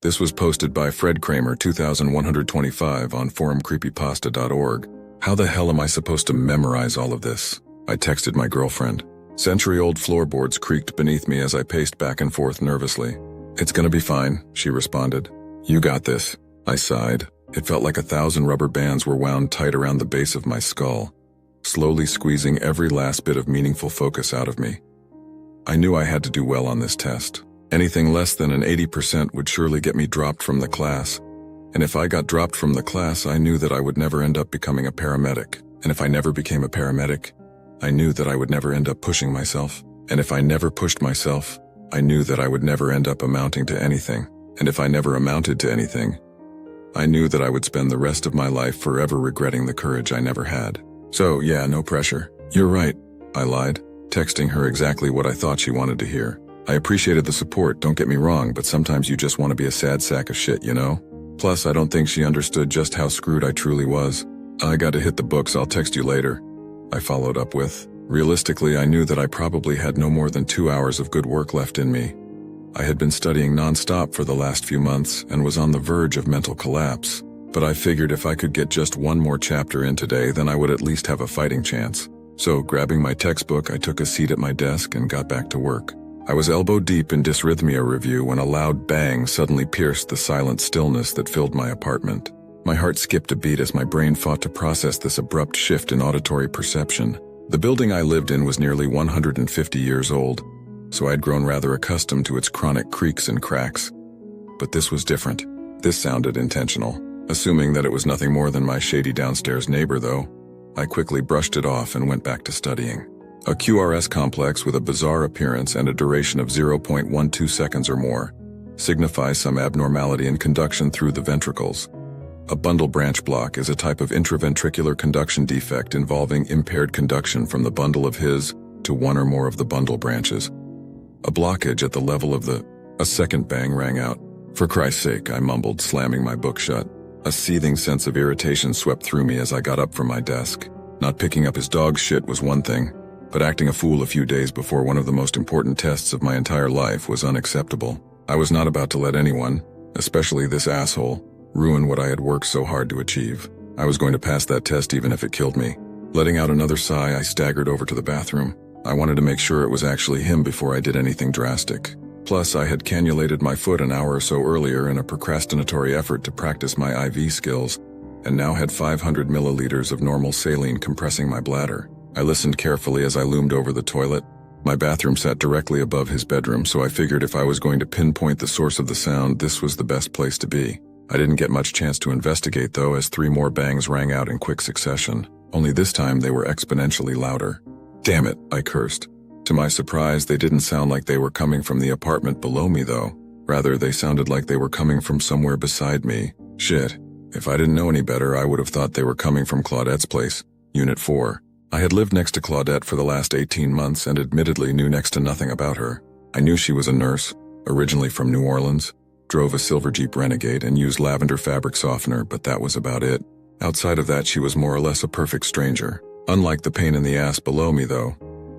This was posted by Fred Kramer 2125 on forum creepypasta.org. How the hell am I supposed to memorize all of this? I texted my girlfriend. Century-old floorboards creaked beneath me as I paced back and forth nervously. It's gonna be fine, she responded. You got this. I sighed. It felt like 1,000 rubber bands were wound tight around the base of my skull, slowly squeezing every last bit of meaningful focus out of me. I knew I had to do well on this test. Anything less than an 80% would surely get me dropped from the class. And if I got dropped from the class, I knew that I would never end up becoming a paramedic. And if I never became a paramedic, I knew that I would never end up pushing myself. And if I never pushed myself, I knew that I would never end up amounting to anything. And if I never amounted to anything, I knew that I would spend the rest of my life forever regretting the courage I never had. So, yeah, no pressure. You're right, I lied, texting her exactly what I thought she wanted to hear. I appreciated the support, don't get me wrong, but sometimes you just want to be a sad sack of shit, you know? Plus, I don't think she understood just how screwed I truly was. I got to hit the books, I'll text you later, I followed up with. Realistically, I knew that I probably had no more than 2 hours of good work left in me. I had been studying non-stop for the last few months and was on the verge of mental collapse, but I figured if I could get just one more chapter in today, then I would at least have a fighting chance. So, grabbing my textbook, I took a seat at my desk and got back to work. I was elbow deep in dysrhythmia review when a loud bang suddenly pierced the silent stillness that filled my apartment. My heart skipped a beat as my brain fought to process this abrupt shift in auditory perception. The building I lived in was nearly 150 years old, so I'd grown rather accustomed to its chronic creaks and cracks. But this was different. This sounded intentional. Assuming that it was nothing more than my shady downstairs neighbor, though, I quickly brushed it off and went back to studying. A QRS complex with a bizarre appearance and a duration of 0.12 seconds or more signifies some abnormality in conduction through the ventricles. A bundle branch block is a type of intraventricular conduction defect involving impaired conduction from the bundle of His to one or more of the bundle branches. A blockage at the level of the... A second bang rang out. For Christ's sake, I mumbled, slamming my book shut. A seething sense of irritation swept through me as I got up from my desk. Not picking up his dog shit was one thing, but acting a fool a few days before one of the most important tests of my entire life was unacceptable. I was not about to let anyone, especially this asshole, ruin what I had worked so hard to achieve. I was going to pass that test even if it killed me. Letting out another sigh, I staggered over to the bathroom. I wanted to make sure it was actually him before I did anything drastic. Plus, I had cannulated my foot an hour or so earlier in a procrastinatory effort to practice my IV skills, and now had 500 milliliters of normal saline compressing my bladder. I listened carefully as I loomed over the toilet. My bathroom sat directly above his bedroom, so I figured if I was going to pinpoint the source of the sound, this was the best place to be. I didn't get much chance to investigate, though, as 3 more bangs rang out in quick succession. Only this time they were exponentially louder. Damn it, I cursed. To my surprise, they didn't sound like they were coming from the apartment below me, though. Rather, they sounded like they were coming from somewhere beside me. Shit. If I didn't know any better, I would have thought they were coming from Claudette's place, Unit 4. I had lived next to Claudette for the last 18 months and admittedly knew next to nothing about her. I knew she was a nurse, originally from New Orleans, drove a silver Jeep Renegade and used lavender fabric softener, but that was about it. Outside of that, she was more or less a perfect stranger. Unlike the pain in the ass below me, though,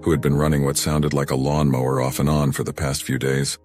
who had been running what sounded like a lawnmower off and on for the past few days,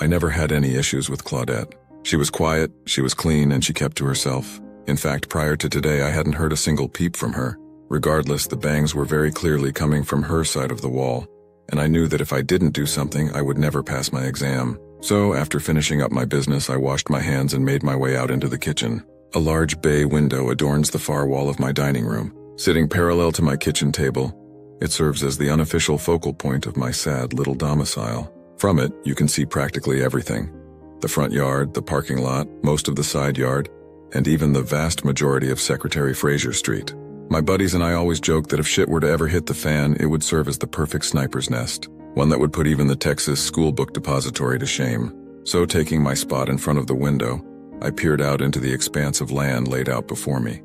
I never had any issues with Claudette. She was quiet, she was clean, and she kept to herself. In fact, prior to today, I hadn't heard a single peep from her. Regardless, the bangs were very clearly coming from her side of the wall, and I knew that if I didn't do something, I would never pass my exam. So, after finishing up my business, I washed my hands and made my way out into the kitchen. A large bay window adorns the far wall of my dining room. Sitting parallel to my kitchen table, it serves as the unofficial focal point of my sad little domicile. From it, you can see practically everything. The front yard, the parking lot, most of the side yard, and even the vast majority of Secretary Fraser Street. My buddies and I always joked that if shit were to ever hit the fan, it would serve as the perfect sniper's nest, one that would put even the Texas school book depository to shame. So, taking my spot in front of the window, I peered out into the expanse of land laid out before me.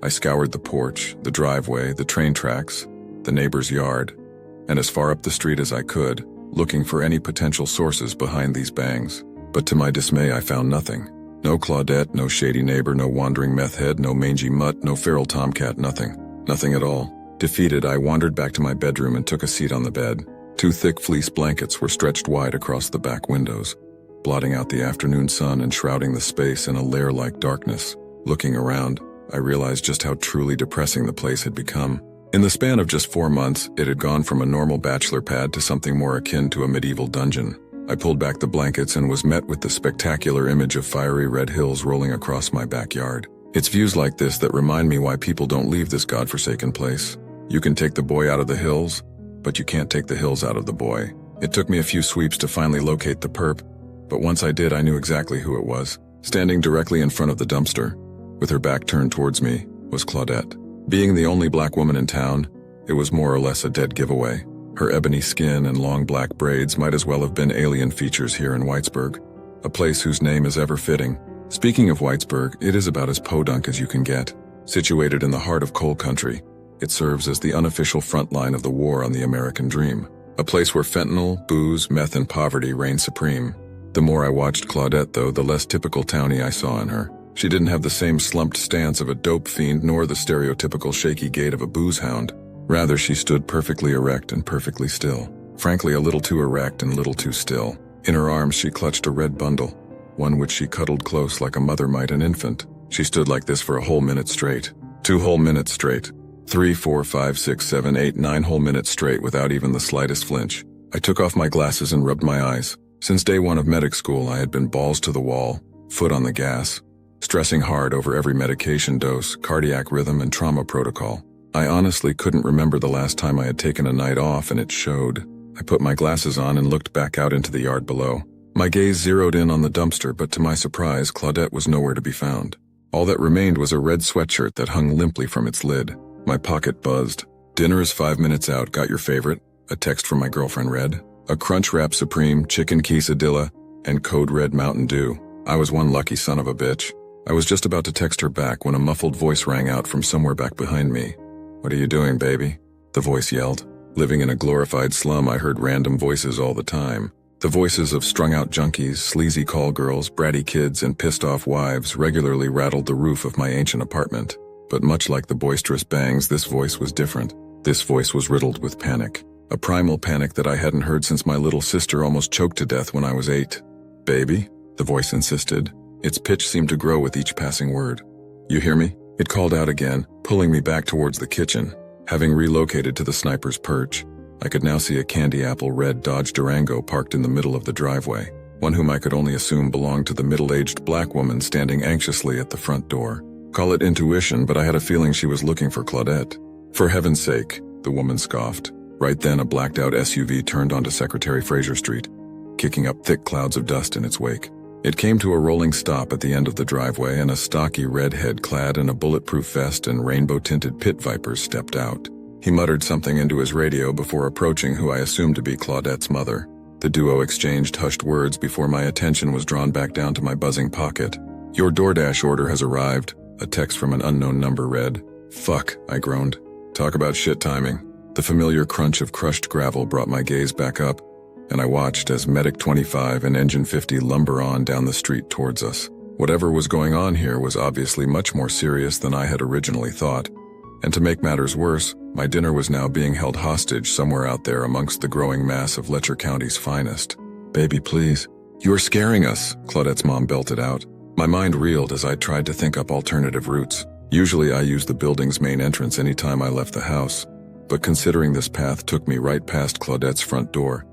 I scoured the porch, the driveway, the train tracks, the neighbor's yard, and as far up the street as I could, looking for any potential sources behind these bangs. But to my dismay, I found nothing. No Claudette, no shady neighbor, no wandering meth head, no mangy mutt, no feral tomcat, nothing. Nothing at all. Defeated, I wandered back to my bedroom and took a seat on the bed. 2 thick fleece blankets were stretched wide across the back windows. blotting out the afternoon sun and shrouding the space in a lair-like darkness. Looking around, I realized just how truly depressing the place had become. In the span of just 4 months, it had gone from a normal bachelor pad to something more akin to a medieval dungeon. I pulled back the blankets and was met with the spectacular image of fiery red hills rolling across my backyard. It's views like this that remind me why people don't leave this godforsaken place. You can take the boy out of the hills, but you can't take the hills out of the boy. It took me a few sweeps to finally locate the perp, but once I did, I knew exactly who it was. Standing directly in front of the dumpster, with her back turned towards me, was Claudette. Being the only black woman in town, it was more or less a dead giveaway. Her ebony skin and long black braids might as well have been alien features here in Whitesburg, a place whose name is ever fitting. Speaking of Whitesburg, it is about as podunk as you can get. Situated in the heart of coal country, it serves as the unofficial front line of the war on the American dream. A place where fentanyl, booze, meth, and poverty reign supreme. The more I watched Claudette, though, the less typical townie I saw in her. She didn't have the same slumped stance of a dope fiend nor the stereotypical shaky gait of a booze hound. Rather, she stood perfectly erect and perfectly still. Frankly, a little too erect and little too still. In her arms, she clutched a red bundle, one which she cuddled close like a mother might an infant. She stood like this for a whole minute straight. 2 whole minutes straight. 3, 4, 5, 6, 7, 8, 9 whole minutes straight without even the slightest flinch. I took off my glasses and rubbed my eyes. Since day 1 of medic school, I had been balls to the wall, foot on the gas, stressing hard over every medication dose, cardiac rhythm, and trauma protocol. I honestly couldn't remember the last time I had taken a night off, and it showed. I put my glasses on and looked back out into the yard below. My gaze zeroed in on the dumpster, but to my surprise, Claudette was nowhere to be found. All that remained was a red sweatshirt that hung limply from its lid. My pocket buzzed. "Dinner is 5 minutes out, got your favorite?" A text from my girlfriend read. A Crunchwrap Supreme, chicken quesadilla, and Code Red Mountain Dew. I was one lucky son of a bitch. I was just about to text her back when a muffled voice rang out from somewhere back behind me. "What are you doing, baby?" the voice yelled. Living in a glorified slum, I heard random voices all the time. The voices of strung-out junkies, sleazy call girls, bratty kids, and pissed-off wives regularly rattled the roof of my ancient apartment. But much like the boisterous bangs, this voice was different. This voice was riddled with panic. A primal panic that I hadn't heard since my little sister almost choked to death when I was 8. "Baby?" the voice insisted. Its pitch seemed to grow with each passing word. "You hear me?" It called out again, pulling me back towards the kitchen. Having relocated to the sniper's perch, I could now see a candy apple red Dodge Durango parked in the middle of the driveway, one whom I could only assume belonged to the middle-aged black woman standing anxiously at the front door. Call it intuition, but I had a feeling she was looking for Claudette. "For heaven's sake," the woman scoffed. Right then, a blacked-out SUV turned onto Secretary Fraser Street, kicking up thick clouds of dust in its wake. It came to a rolling stop at the end of the driveway, and a stocky redhead clad in a bulletproof vest and rainbow-tinted pit vipers stepped out. He muttered something into his radio before approaching who I assumed to be Claudette's mother. The duo exchanged hushed words before my attention was drawn back down to my buzzing pocket. "Your DoorDash order has arrived," a text from an unknown number read. "Fuck," I groaned. Talk about shit timing. The familiar crunch of crushed gravel brought my gaze back up, and I watched as Medic 25 and Engine 50 lumber on down the street towards us. Whatever was going on here was obviously much more serious than I had originally thought, and to make matters worse, my dinner was now being held hostage somewhere out there amongst the growing mass of Letcher County's finest. "Baby, please." "You're scaring us," Claudette's mom belted out. My mind reeled as I tried to think up alternative routes. Usually I used the building's main entrance any time I left the house, but considering this path took me right past Claudette's front door,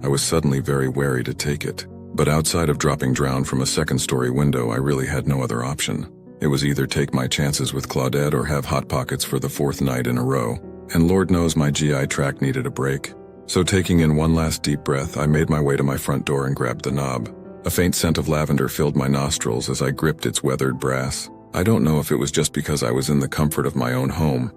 I was suddenly very wary to take it. But outside of dropping drowned from a second-story window, I really had no other option. It was either take my chances with Claudette or have Hot Pockets for the 4th night in a row, and Lord knows my GI tract needed a break. So taking in one last deep breath, I made my way to my front door and grabbed the knob. A faint scent of lavender filled my nostrils as I gripped its weathered brass. I don't know if it was just because I was in the comfort of my own home,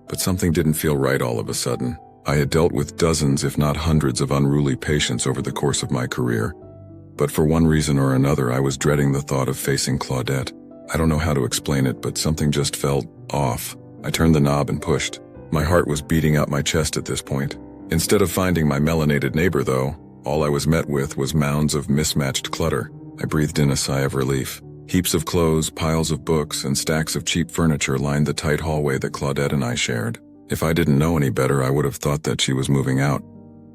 but something didn't feel right all of a sudden. I had dealt with dozens, if not hundreds, of unruly patients over the course of my career, but for one reason or another I was dreading the thought of facing Claudette. I don't know how to explain it, but something just felt off. I turned the knob and pushed. My heart was beating out my chest at this point. Instead of finding my melanated neighbor, though, all I was met with was mounds of mismatched clutter. I breathed in a sigh of relief. Heaps of clothes, piles of books, and stacks of cheap furniture lined the tight hallway that Claudette and I shared. If I didn't know any better, I would have thought that she was moving out,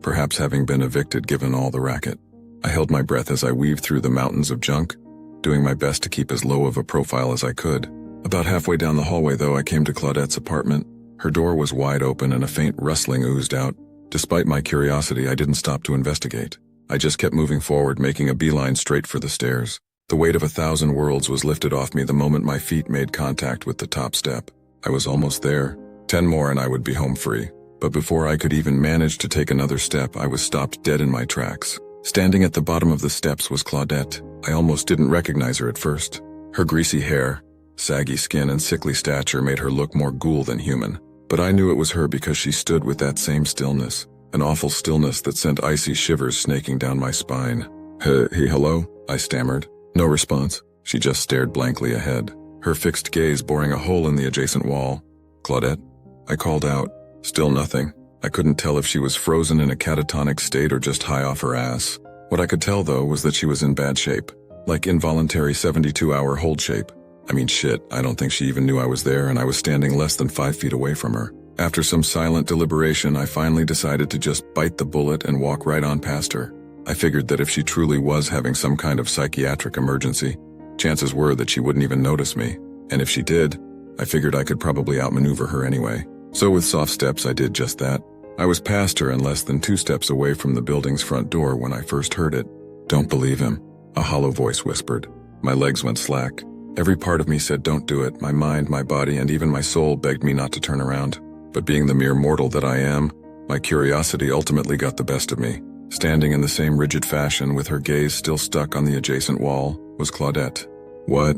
perhaps having been evicted given all the racket. I held my breath as I weaved through the mountains of junk, doing my best to keep as low of a profile as I could. About halfway down the hallway, though, I came to Claudette's apartment. Her door was wide open and a faint rustling oozed out. Despite my curiosity, I didn't stop to investigate. I just kept moving forward, making a beeline straight for the stairs. The weight of 1,000 worlds was lifted off me the moment my feet made contact with the top step. I was almost there. 10 more and I would be home free. But before I could even manage to take another step, I was stopped dead in my tracks. Standing at the bottom of the steps was Claudette. I almost didn't recognize her at first. Her greasy hair, saggy skin, and sickly stature made her look more ghoul than human. But I knew it was her because she stood with that same stillness, an awful stillness that sent icy shivers snaking down my spine. Hello? I stammered. No response. She just stared blankly ahead, her fixed gaze boring a hole in the adjacent wall. Claudette? I called out. Still nothing. I couldn't tell if she was frozen in a catatonic state or just high off her ass. What I could tell, though, was that she was in bad shape. Like involuntary 72-hour hold shape. I mean, shit, I don't think she even knew I was there, and I was standing less than 5 feet away from her. After some silent deliberation, I finally decided to just bite the bullet and walk right on past her. I figured that if she truly was having some kind of psychiatric emergency, chances were that she wouldn't even notice me. And if she did, I figured I could probably outmaneuver her anyway. So with soft steps, I did just that. I was past her and less than 2 steps away from the building's front door when I first heard it. Don't believe him, a hollow voice whispered. My legs went slack. Every part of me said don't do it. My mind, my body, and even my soul begged me not to turn around. But being the mere mortal that I am, my curiosity ultimately got the best of me. Standing in the same rigid fashion with her gaze still stuck on the adjacent wall was Claudette. What?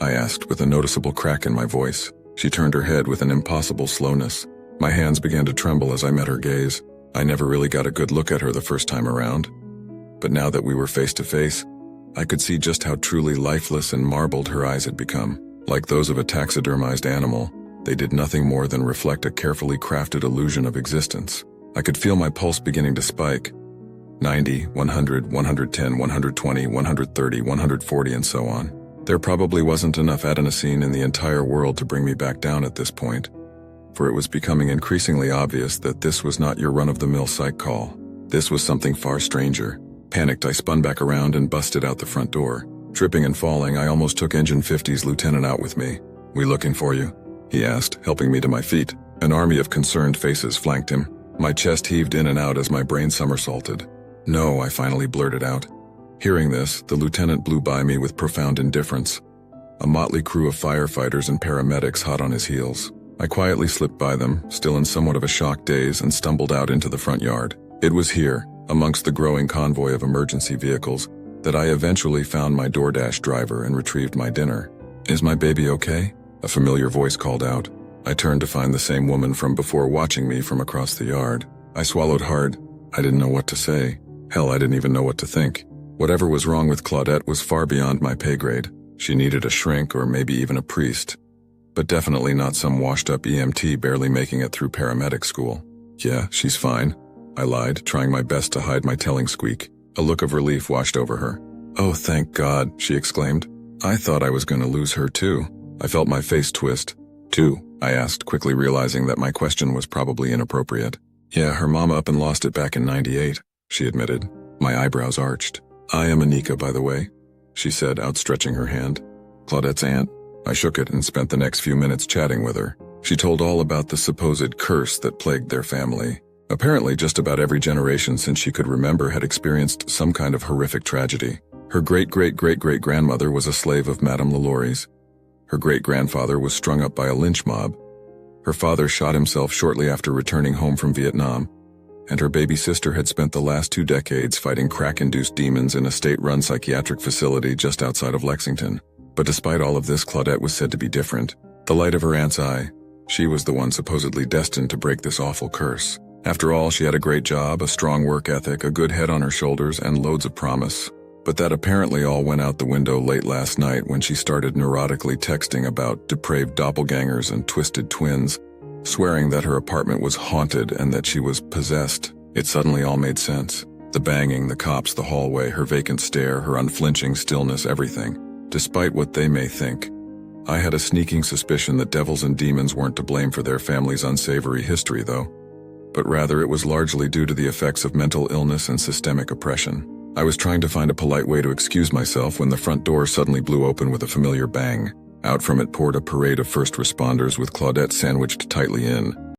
I asked with a noticeable crack in my voice. She turned her head with an impossible slowness. My hands began to tremble as I met her gaze. I never really got a good look at her the first time around. But now that we were face to face, I could see just how truly lifeless and marbled her eyes had become. Like those of a taxidermized animal, they did nothing more than reflect a carefully crafted illusion of existence. I could feel my pulse beginning to spike. 90, 100, 110, 120, 130, 140, and so on. There probably wasn't enough adenosine in the entire world to bring me back down at this point, for it was becoming increasingly obvious that this was not your run-of-the-mill psych call. This was something far stranger. Panicked, I spun back around and busted out the front door. Tripping and falling, I almost took Engine 50's lieutenant out with me. "We looking for you?" he asked, helping me to my feet. An army of concerned faces flanked him. My chest heaved in and out as my brain somersaulted. "No," I finally blurted out. Hearing this, the lieutenant blew by me with profound indifference. A motley crew of firefighters and paramedics hot on his heels. I quietly slipped by them, still in somewhat of a shocked daze, and stumbled out into the front yard. It was here, amongst the growing convoy of emergency vehicles, that I eventually found my DoorDash driver and retrieved my dinner. "Is my baby okay?" a familiar voice called out. I turned to find the same woman from before watching me from across the yard. I swallowed hard. I didn't know what to say. Hell, I didn't even know what to think. Whatever was wrong with Claudette was far beyond my pay grade. She needed a shrink or maybe even a priest. But definitely not some washed-up EMT barely making it through paramedic school. "Yeah, she's fine," I lied, trying my best to hide my telling squeak. A look of relief washed over her. "Oh, thank God," she exclaimed. "I thought I was going to lose her too." I felt my face twist. "Too?" I asked, quickly realizing that my question was probably inappropriate. "Yeah, her mama up and lost it back in '98, she admitted. My eyebrows arched. "I am Anika, by the way," she said, outstretching her hand. "Claudette's aunt." I shook it and spent the next few minutes chatting with her. She told all about the supposed curse that plagued their family. Apparently, just about every generation since she could remember had experienced some kind of horrific tragedy. Her great-great-great-great-grandmother was a slave of Madame Lalaury's. Her great-grandfather was strung up by a lynch mob. Her father shot himself shortly after returning home from Vietnam. And her baby sister had spent the last 2 decades fighting crack-induced demons in a state-run psychiatric facility just outside of Lexington. But despite all of this, Claudette was said to be different. The light of her aunt's eye. She was the one supposedly destined to break this awful curse. After all, she had a great job, a strong work ethic, a good head on her shoulders, and loads of promise. But that apparently all went out the window late last night when she started neurotically texting about depraved doppelgangers and twisted twins, swearing that her apartment was haunted and that she was possessed. It suddenly all made sense. The banging, the cops, the hallway, her vacant stare, her unflinching stillness, everything. Despite what they may think, I had a sneaking suspicion that devils and demons weren't to blame for their family's unsavory history, though. But rather it was largely due to the effects of mental illness and systemic oppression. I was trying to find a polite way to excuse myself when the front door suddenly blew open with a familiar bang. Out from it poured a parade of first responders with Claudette sandwiched tightly in.